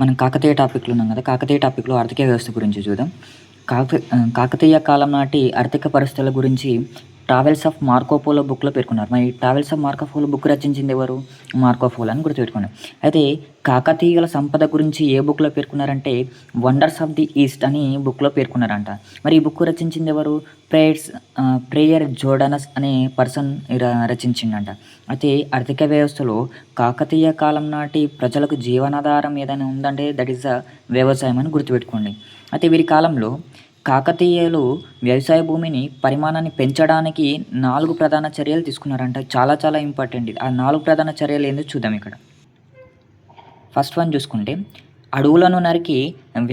మనం కాకతీయ టాపిక్‌లో ఉన్నాం కదా! కాకతీయ టాపిక్‌లో ఆర్థిక వ్యవస్థ గురించి చూద్దాం. కాకతీయ కాలం నాటి ఆర్థిక పరిస్థితుల గురించి 'ట్రావెల్స్ ఆఫ్ మార్కో పోలో' బుక్‌లో పేర్కొన్నారు. మరి 'travels of Marco Polo' book రచించింది ఎవరు? మార్కో పోలో అని గుర్తుపెట్టుకోండి. అయితే కాకతీయుల సంపద గురించి ఏ బుక్‌లో పేర్కొన్నారంటే 'వండర్స్ ఆఫ్ ది ఈస్ట్' అని బుక్‌లో పేర్కొన్నారంట. మరి ఈ బుక్ రచించింది ఎవరు? ప్రేయర్ జోర్డానస్ అనే పర్సన్ రచించిండంట. అయితే ఆర్థిక వ్యవస్థలో కాకతీయ కాలం నాటి ప్రజలకు జీవనాధారం ఏదైనా ఉందంటే దట్ ఈస్ ద వ్యవసాయం అని గుర్తుపెట్టుకోండి. అయితే వీరి కాలంలో కాకతీయులు వ్యవసాయ భూమిని పరిమాణాన్ని పెంచడానికి 4 ప్రధాన చర్యలు తీసుకున్నారంట. చాలా చాలా ఇంపార్టెంట్ ఇది. ఆ 4 ప్రధాన చర్యలు ఏందో చూద్దాం ఇక్కడ. ఫస్ట్ వన్ చూసుకుంటే అడవులను నరికి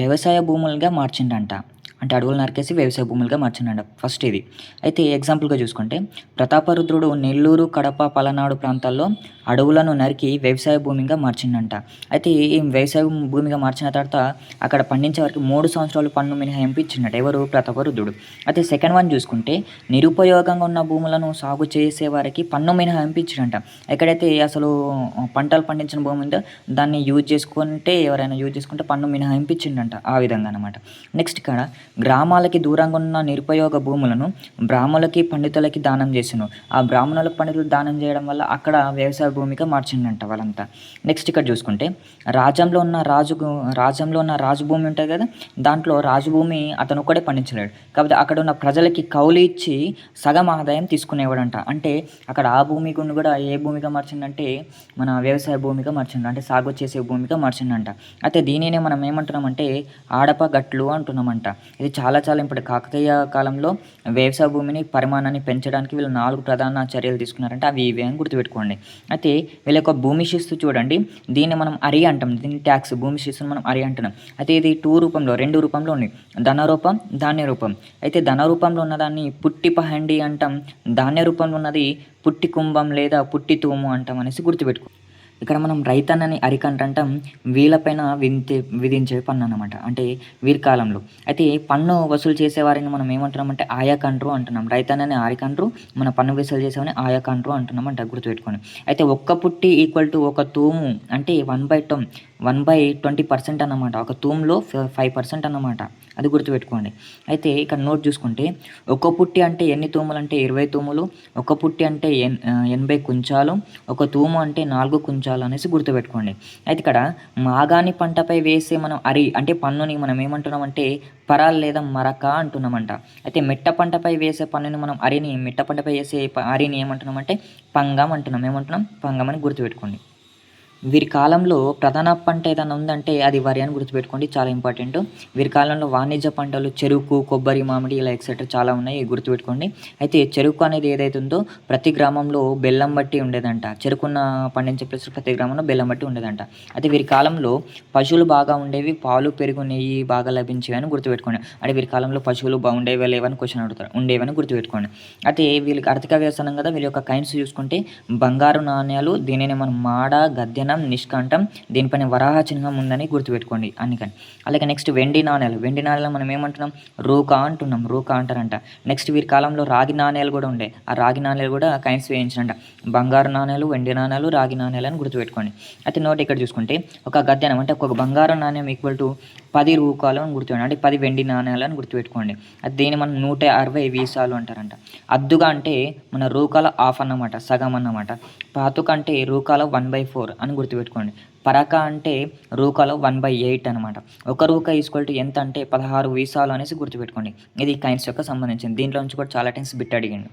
వ్యవసాయ భూములుగా మార్చిండంట. అంటే అడవులు నరికేసి వ్యవసాయ భూములుగా మార్చిండంట ఫస్ట్ ఇది. అయితే ఎగ్జాంపుల్‌గా చూసుకుంటే ప్రతాపరుద్రుడు నెల్లూరు, కడప, పలనాడు ప్రాంతాల్లో అడవులను నరికి వ్యవసాయ భూమిగా మార్చిండంట. అయితే ఈ వ్యవసాయ భూమిగా మార్చిన తర్వాత అక్కడ పండించే వరకు 3 సంవత్సరాలు పన్ను మినహాయింపు ఇచ్చిండట. ఎవరు? ప్రతాపరుద్రుడు. అయితే సెకండ్ వన్ చూసుకుంటే నిరుపయోగంగా ఉన్న భూములను సాగు చేసే వారికి పన్ను మినహాయింపు ఇచ్చిండంట. ఎక్కడైతే అసలు పంటలు పండించిన భూమి ఉందో దాన్ని ఎవరైనా యూజ్ చేసుకుంటే పన్ను మినహాయింపు ఇచ్చిండంట. ఆ విధంగా అనమాట. నెక్స్ట్ ఇక్కడ గ్రామాలకి దూరంగా ఉన్న నిరుపయోగ భూములను బ్రాహ్మణులకి, పండితులకి దానం చేసెను. ఆ బ్రాహ్మణులకు, పండితులకు దానం చేయడం వల్ల అక్కడ వ్యవసాయ భూమిగా మార్చిండంట వాళ్ళంతా. నెక్స్ట్ ఇక్కడ చూసుకుంటే రాజ్యంలో ఉన్న రాజు భూమి ఉంటుంది కదా, దాంట్లో రాజు భూమి అతను ఒక్కడే పండించలేడు. కాకపోతే అక్కడ ఉన్న ప్రజలకి కౌలు ఇచ్చి సగం ఆదాయం తీసుకునేవాడంట. అంటే అక్కడ ఆ భూమి కూడా ఏ భూమిగా మార్చిండంటే మన వ్యవసాయ భూమిగా మార్చిండు. అంటే సాగు చేసే భూమిగా మార్చిండంట. అయితే దీనినే మనం ఏమంటున్నామంటే ఆడపగట్లు అంటున్నామంట. ఇది చాలా చాలా ఇంపార్టెంట్. కాకతీయ కాలంలో వ్యవసాయ భూమిని పరిమాణాన్ని పెంచడానికి వీళ్ళు 4 ప్రధాన చర్యలు తీసుకున్నారంటే అవి ఇవే అని గుర్తుపెట్టుకోండి. అయితే వీళ్ళ యొక్క భూమి శిస్తు చూడండి, దీన్ని మనం అరి అంటాం. దీన్ని ట్యాక్స్, భూమి శిస్తుని మనం అరి అంటున్నాం. అయితే ఇది 2 రూపంలో ఉంది, ధన రూపం, ధాన్య రూపం. అయితే ధన రూపంలో ఉన్నదాన్ని పుట్టి పహండి అంటాం, ధాన్య రూపంలో ఉన్నది పుట్టి కుంభం లేదా పుట్టి తూము అంటాం అనేసి గుర్తుపెట్టుకో. ఇక్కడ మనం రైతన్నని అరికంటంటాం వీళ్ళపైన విధించే పన్ను అనమాట. అంటే వీరి కాలంలో అయితే పన్ను వసూలు చేసేవారిని మనం ఏమంటున్నామంటే ఆయాకండ్రు అంటున్నాం. రైతన్నని ఆరికండ్రు, మన పన్ను వసూలు చేసేవారిని ఆయాకండ్రు అంటున్నాం అంట, గుర్తుపెట్టుకోండి. అయితే ఒక్క పుట్టి ఈక్వల్ టు ఒక తూము అంటే 1/20% అన్నమాట. ఒక తూములో 5% అన్నమాట, అది గుర్తుపెట్టుకోండి. అయితే ఇక్కడ నోట్ చూసుకుంటే ఒక పుట్టి అంటే ఎన్ని తూములు అంటే 20 తూములు, ఒక పుట్టి అంటే 80 కుంచాలు, ఒక తూము అంటే 4 కుంచాలు అనేసి గుర్తుపెట్టుకోండి. అయితే ఇక్కడ మాగాణి పంటపై వేసే మనం అరి అంటే పన్నుని మనం ఏమంటున్నామంటే పరాల్ లేదా మరక అంటున్నామంట. అయితే మిట్ట పంటపై వేసే పన్నుని మనం మిట్ట పంటపై వేసే అరిని ఏమంటున్నామంటే పంగం అంటున్నాం. ఏమంటున్నాం? పంగం అని గుర్తుపెట్టుకోండి. వీరి కాలంలో ప్రధాన పంట ఏదైనా ఉందంటే అది వరి అని గుర్తుపెట్టుకోండి, చాలా ఇంపార్టెంట్. వీరి కాలంలో వాణిజ్య పంటలు చెరుకు, కొబ్బరి, మామిడి ఇలా ఎక్సెట్రా చాలా ఉన్నాయి, గుర్తుపెట్టుకోండి. అయితే చెరుకు అనేది ఏదైతే ఉందో ప్రతి గ్రామంలో బెల్లం బట్టి ఉండేదంట. చెరుకున్న పండించే ప్లేస్ ప్రతి గ్రామంలో బెల్లం బట్టి ఉండేదంట. అయితే వీరి కాలంలో పశువులు బాగా ఉండేవి, పాలు, పెరుగు, నెయ్యి బాగా లభించేవి అని గుర్తుపెట్టుకోండి. అంటే వీరి కాలంలో పశువులు బాగుండేవి లేవని క్వశ్చన్ అడుగుతారు, ఉండేవని గుర్తుపెట్టుకోండి. అయితే వీళ్ళకి ఆర్థిక వ్యవస్థనం కదా, వీళ్ళ యొక్క కైన్స్ చూసుకుంటే బంగారు నాణ్యాలు, దీనిని మనం మాడ, గద్దెనం, నిష్కంఠం, దీనిపైన వరాహ చిహ్నం ఉందని గుర్తుపెట్టుకోండి అందుకని. అలాగే నెక్స్ట్ వెండి నాణ్యాలు మనం ఏమంటున్నాం? రూకా అంటున్నాం, రూకా అంటారంట. నెక్స్ట్ వీరి కాలంలో రాగి నాణ్యాలు కూడా ఉండే, ఆ రాగి నాణ్యాలు కూడా కైన్స్ వేయించంట. బంగారు నాణ్యాలు, వెండి నాణ్యాలు, రాగి నాణ్యాలు అని గుర్తుపెట్టుకోండి. అయితే నోట్ ఇక్కడ చూసుకుంటే ఒక గద్యనం అంటే ఒక బంగారు నాణ్యం ఈక్వల్ టు 10 రూపాయలు అని గుర్తుపెట్టుకోండి. అంటే 10 వెండి నాణ్యాలు అని గుర్తుపెట్టుకోండి. అది దీన్ని మనం 160 వీసాలు అంటారంట. అద్దుగా అంటే మన రూకాల హాఫ్ అన్నమాట, సగం అన్నమాట. పాతుక అంటే రూకాల 1/4 అని గుర్తుపెట్టుకోండి. పరక అంటే రూకాలో 1/8 అనమాట. ఒక రూక ఈక్వల్ టు ఎంత అంటే 16 వీసాలు అనేసి గుర్తుపెట్టుకోండి. ఇది కైన్స్ యొక్క సంబంధించింది. దీంట్లో నుంచి కూడా చాలా టైమ్స్ బిట్ అడిగిండు.